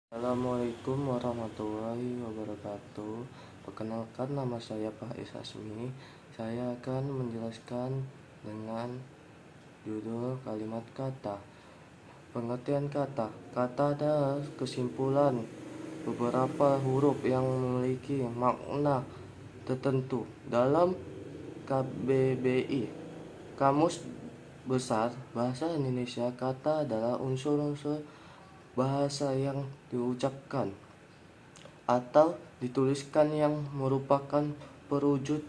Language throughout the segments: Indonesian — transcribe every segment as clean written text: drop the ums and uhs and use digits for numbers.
Assalamualaikum warahmatullahi wabarakatuh. Perkenalkan, nama saya Faiz Hasmi. Saya akan menjelaskan dengan judul kalimat kata. Pengertian kata. Kata adalah kesimpulan beberapa huruf yang memiliki makna tertentu. Dalam KBBI, Kamus Besar Bahasa Indonesia, kata adalah unsur-unsur bahasa yang diucapkan atau dituliskan yang merupakan perwujud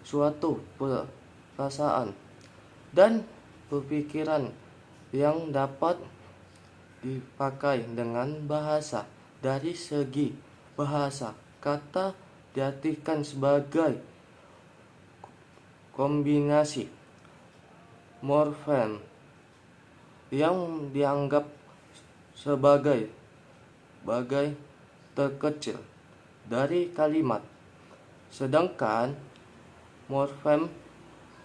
suatu perasaan dan berpikiran yang dapat dipakai dengan bahasa. Dari segi bahasa, kata diartikan sebagai kombinasi morfem yang dianggap sebagai terkecil dari kalimat, sedangkan morfem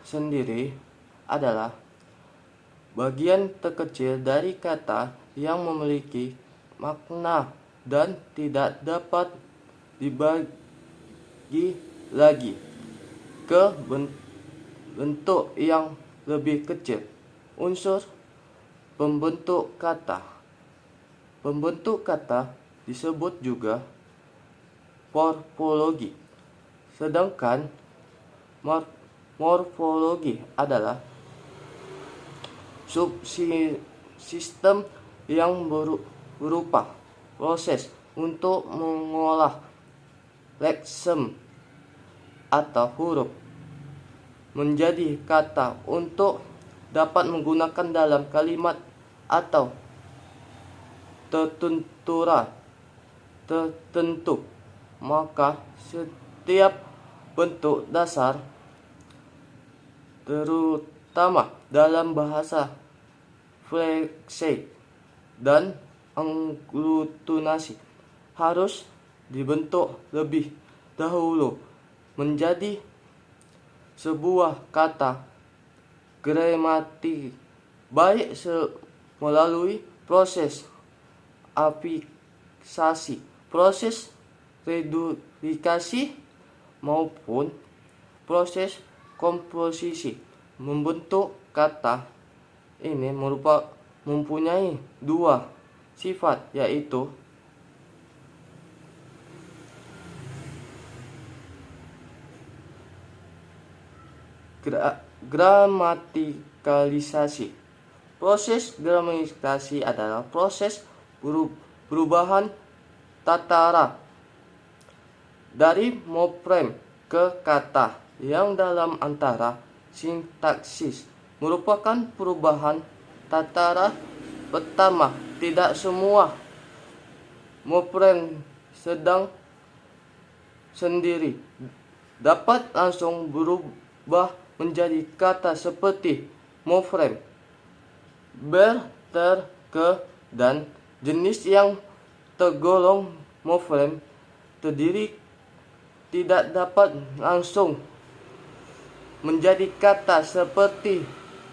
sendiri adalah bagian terkecil dari kata yang memiliki makna dan tidak dapat dibagi lagi ke bentuk yang lebih kecil. Unsur pembentuk kata. Pembentuk kata disebut juga morfologi, sedangkan morfologi adalah subsistem yang berupa proses untuk mengolah leksem atau huruf menjadi kata untuk dapat menggunakan dalam kalimat atau tertentu. Maka setiap bentuk dasar, terutama dalam bahasa fleksi dan aglutinasi, harus dibentuk lebih dahulu menjadi sebuah kata gramatik, baik melalui proses afiksasi, proses reduplikasi, maupun proses komposisi. Membentuk kata ini mempunyai dua sifat, yaitu gramatikalisasi. Proses gramatikalisasi adalah proses perubahan tataran dari morfem ke kata yang dalam antara sintaksis merupakan perubahan tataran pertama. Tidak semua morfem sendiri dapat langsung berubah menjadi kata seperti morfem ber, ter, ke, dan jenis yang tergolong morfem terdiri tidak dapat langsung menjadi kata, seperti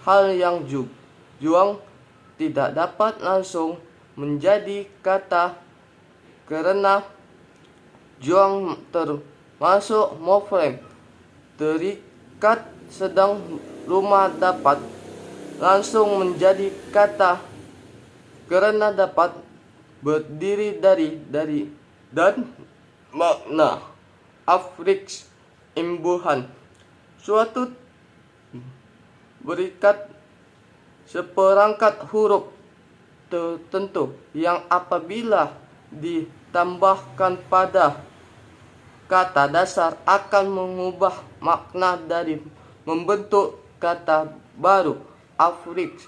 hal yang juang tidak dapat langsung menjadi kata karena juang termasuk morfem terikat, sedang rumah dapat langsung menjadi kata karena dapat berdiri dari dan makna afiks imbuhan suatu berikat seperangkat huruf tertentu yang apabila ditambahkan pada kata dasar akan mengubah makna dari membentuk kata baru. Afiks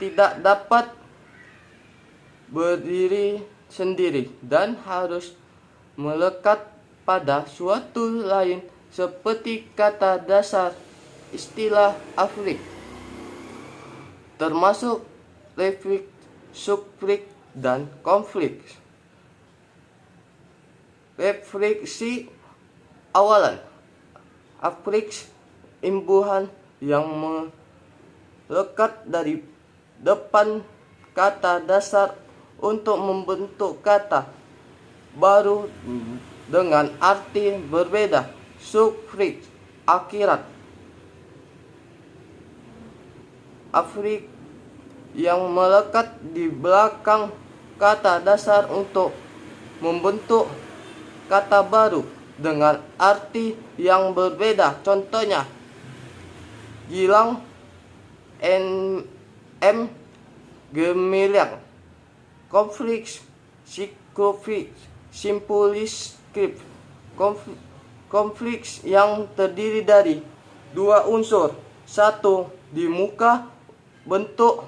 tidak dapat berdiri sendiri dan harus melekat pada suatu lain seperti kata dasar. Istilah afiks termasuk prefiks, sufiks, dan konflik. Refleksi awalan. Afiks imbuhan yang melekat dari depan kata dasar untuk membentuk kata baru dengan arti berbeda. Suffiks akhirat afrik yang melekat di belakang kata dasar untuk membentuk kata baru dengan arti yang berbeda. Contohnya, Gilang M. Gemilang, konflik psikofik, simpulis skrip, konflik yang terdiri dari dua unsur, satu di muka bentuk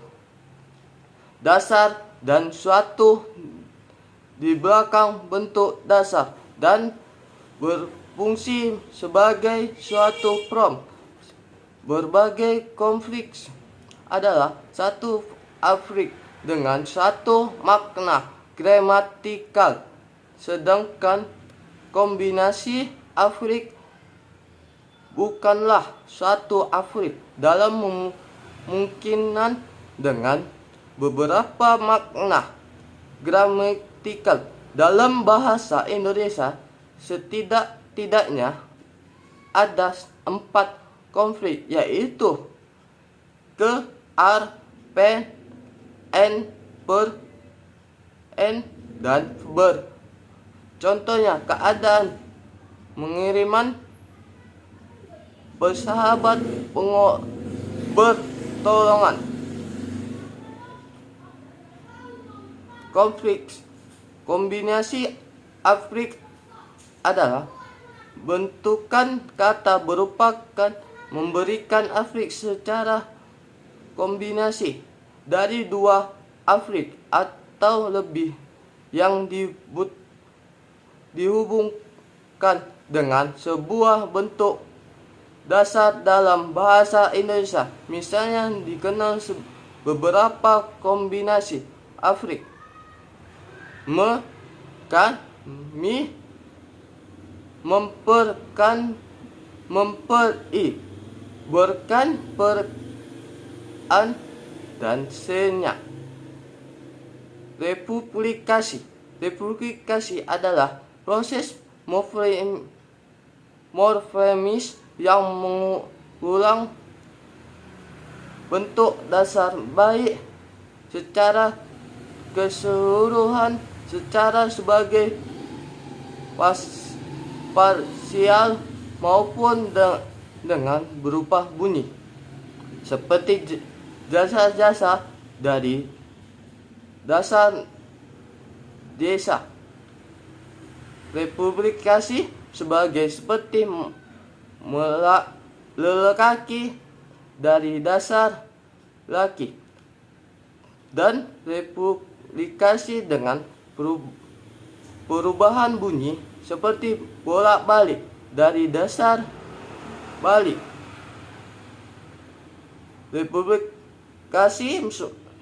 dasar dan suatu di belakang bentuk dasar, dan berfungsi sebagai suatu prompt. Berbagai konflik adalah satu afrik dengan satu makna gramatikal, sedangkan kombinasi afrik bukanlah suatu afrik dalam kemungkinan dengan beberapa makna gramatikal. Dalam bahasa Indonesia setidak-tidaknya ada 4 konflik, yaitu ke, ar, pen, en, per, en, dan ber. Contohnya, keadaan pengiriman bersahabat bertolongan. Konflik kombinasi afrik adalah bentukan kata merupakan memberikan afrik secara kombinasi dari dua afrik atau lebih yang dihubungkan dengan sebuah bentuk dasar dalam bahasa Indonesia. Misalnya dikenal beberapa kombinasi afrik: me, kan, mi, memperkan, memperi, berkan, per, an, dan senya. Replikasi adalah proses morfemis yang mengulang bentuk dasar baik secara keseluruhan secara sebagai parsial maupun dengan berupa bunyi, seperti jasa-jasa dari dasar desa. Replikasi sebagai seperti lelaki dari dasar laki, dan replikasi dengan perubahan bunyi seperti bolak-balik dari dasar balik. Replikasi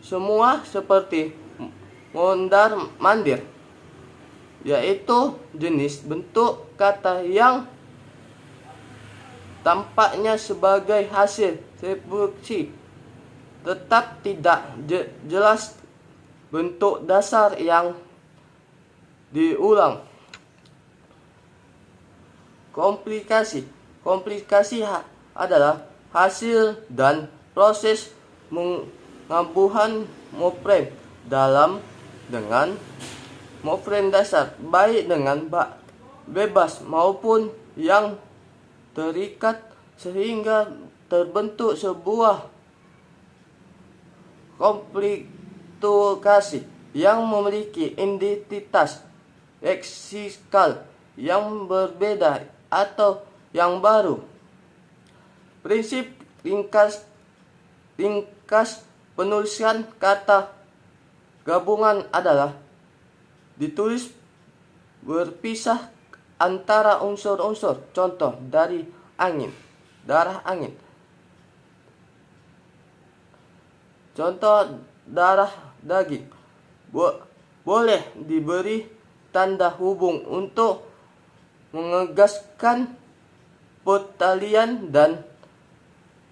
semua seperti mondar mandir, yaitu jenis bentuk kata yang tampaknya sebagai hasil replikasi tetap tidak jelas bentuk dasar yang diulang. Komplikasi adalah hasil dan proses penggabungan morfem dengan morfem dasar, baik dengan bebas maupun yang terikat, sehingga terbentuk sebuah komplikasi yang memiliki identitas leksikal yang berbeda atau yang baru. Prinsip ringkas penulisan kata gabungan adalah ditulis berpisah antara unsur-unsur. Contoh dari darah angin. Contoh darah daging. Boleh diberi tanda hubung untuk menegaskan pertalian dan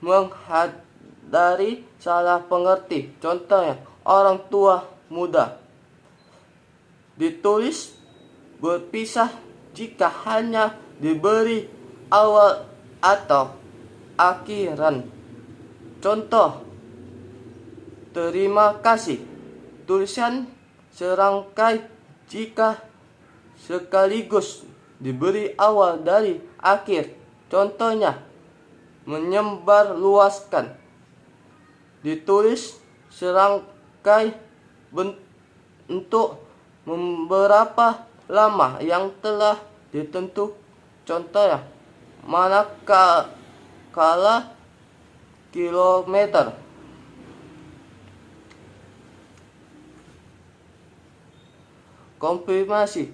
menghindari salah pengerti. Contohnya, orang tua muda. ditulis berpisah jika hanya diberi awal atau akhiran. Contoh, terima kasih. Tulisan serangkai jika sekaligus diberi awal dari akhir. Contohnya, menyebar luaskan. Ditulis serangkai untuk beberapa lama yang telah ditentu. Contohnya, manakala kilometer. Konfirmasi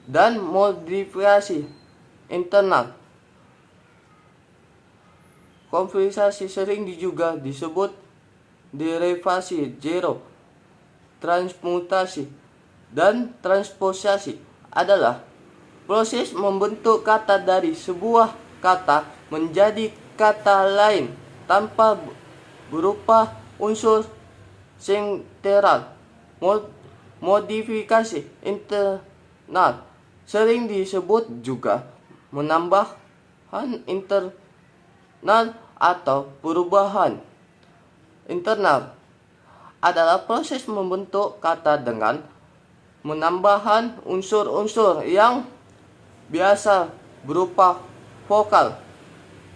dan modifikasi internal. Konfirmasi sering juga disebut derivasi zero. Transmutasi dan transposasi adalah proses membentuk kata dari sebuah kata menjadi kata lain tanpa berupa unsur sintaktis. Modifikasi internal sering disebut juga menambahkan internal atau perubahan. Internal adalah proses membentuk kata dengan menambahkan unsur-unsur yang biasa berupa vokal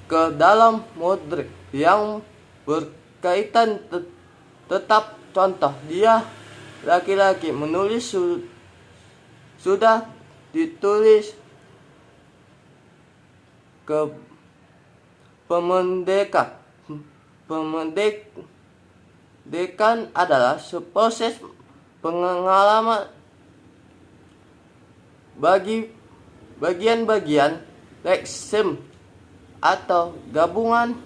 ke dalam model yang berkaitan tetap. Contoh, dia laki-laki menulis sudah ditulis ke pemendekan. Pemendekan adalah proses pengalaman bagi bagian-bagian leksem atau gabungan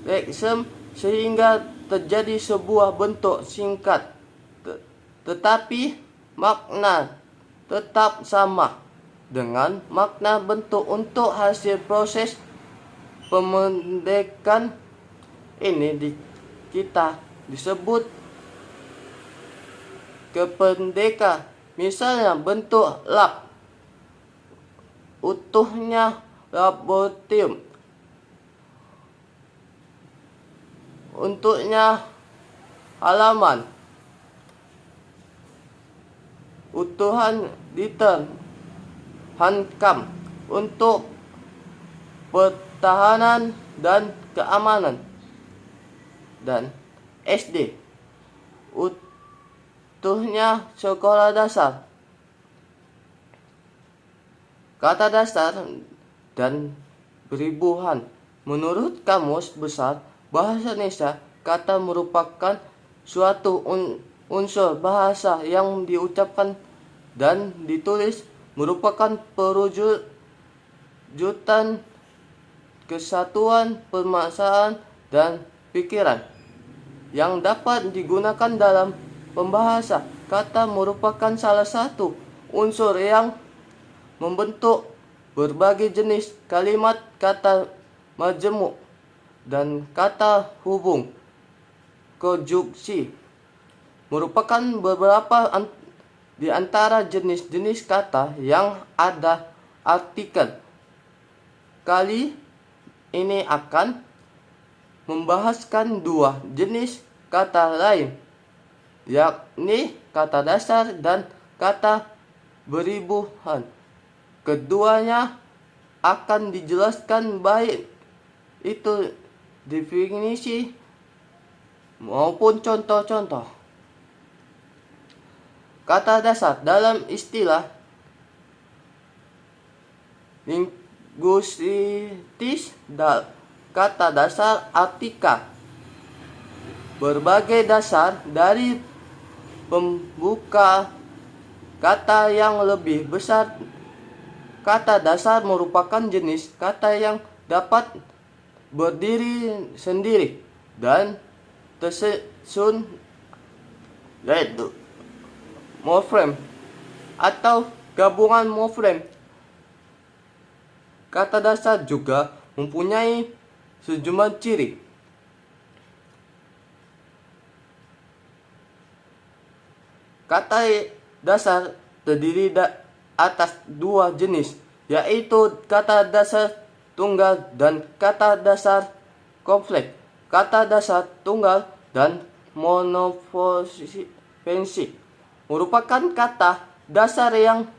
leksem sehingga terjadi sebuah bentuk singkat, tetapi makna tetap sama dengan makna bentuk untuk hasil proses pemendekan ini kita disebut kependekan. Misalnya bentuk lab utuhnya laboratorium, untuknya halaman, utuhan liter, hankam untuk pertahanan dan keamanan, dan SD utuhnya sekolah dasar. Kata dasar dan beribuhan. Menurut Kamus Besar Bahasa Indonesia, kata merupakan suatu unsur bahasa yang diucapkan dan ditulis, merupakan perwujudan kesatuan permasalahan dan pikiran yang dapat digunakan dalam pembahasa. Kata merupakan salah satu unsur yang membentuk berbagai jenis kalimat. Kata majemuk dan kata hubung konjungsi merupakan beberapa di antara jenis-jenis kata yang ada artikel. Kali ini akan membahaskan dua jenis kata lain, yakni kata dasar dan kata beribuhan. Keduanya akan dijelaskan baik itu definisi maupun contoh-contoh. Kata dasar dalam istilah linguistis, kata dasar artikel berbagai dasar dari pembuka kata yang lebih besar. Kata dasar merupakan jenis kata yang dapat berdiri sendiri dan tersusun, yaitu morfem atau gabungan morfem. Kata dasar juga mempunyai sejumlah ciri. Kata dasar terdiri atas dua jenis, yaitu kata dasar tunggal dan kata dasar kompleks. Kata dasar tunggal dan monomorfik merupakan kata dasar yang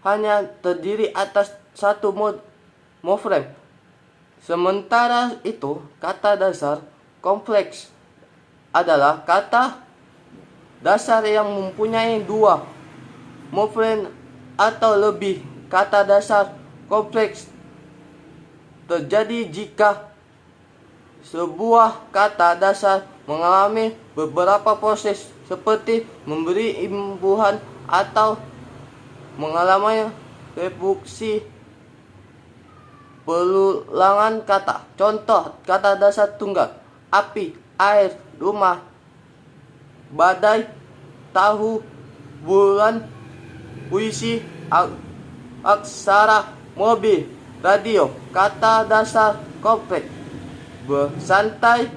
hanya terdiri atas satu morfem. Sementara itu, kata dasar kompleks adalah kata dasar yang mempunyai dua morfem atau lebih. Kata dasar kompleks terjadi jika sebuah kata dasar mengalami beberapa proses seperti memberi imbuhan atau mengalami reproduksi perulangan kata. Contoh kata dasar tunggal: api, air, rumah, badai, tahu, bulan, puisi, aksara, mobil, radio. Kata dasar kompleks: bersantai,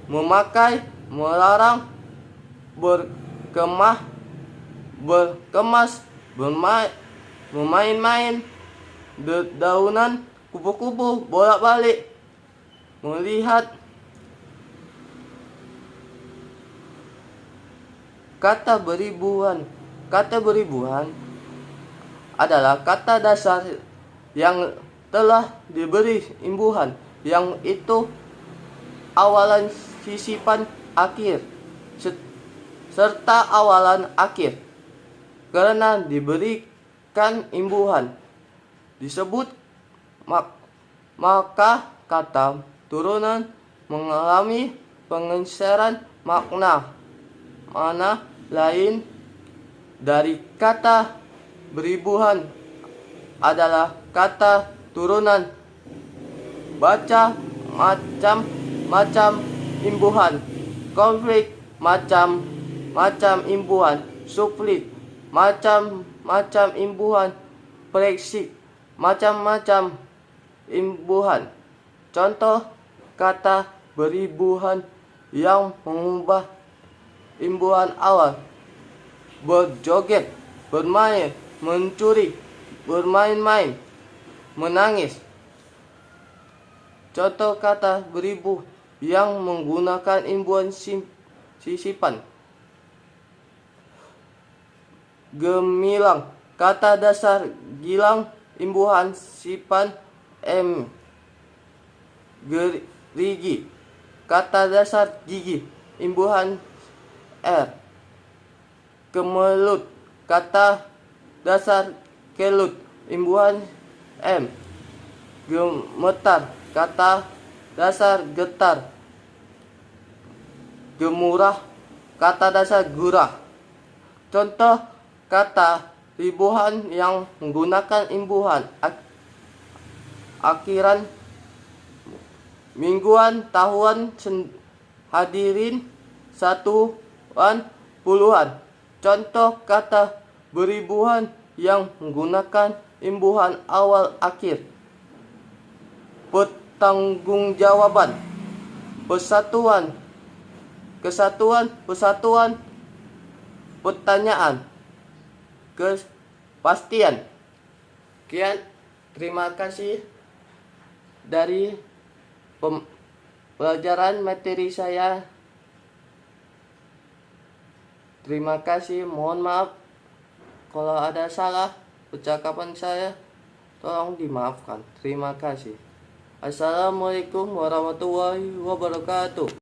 memakai, melarang, berkemah, berkemas, bermain-main, dedaunan, kupu-kupu, bolak-balik, melihat. Kata beribuan adalah kata dasar yang telah diberi imbuhan, yang itu awalan sisipan akhir serta awalan akhir. Karena diberikan imbuhan disebut, maka kata turunan mengalami penggeseran makna lain dari kata beribuan adalah kata turunan. Baca, macam-macam imbuhan. Konflik, macam-macam imbuhan. Suplit, macam-macam imbuhan. Preksik, macam-macam imbuhan. Contoh kata beribuan yang mengubah imbuhan awal: berjoget, bermain, mencuri, bermain-main, menangis. Contoh kata beribu yang menggunakan imbuhan sisipan: gemilang. Kata dasar gilang, imbuhan sisipan m. Gerigi. Kata dasar gigi, imbuhan r. Kemelut. Kata dasar kelut, imbuhan m. Gemetar. Kata dasar getar. Gemurah. Kata dasar gurah. Contoh kata ribuan yang menggunakan imbuhan akhiran: mingguan, tahuan, hadirin, satuan, puluhan. Contoh kata beribuan yang menggunakan imbuhan awal akhir: pertanggungjawaban, persatuan, kesatuan, persatuan, pertanyaan, kepastian. Sekian, terima kasih dari pelajaran materi saya. Terima kasih, mohon maaf kalau ada salah ucapan saya, tolong dimaafkan. Terima kasih. Assalamualaikum warahmatullahi wabarakatuh.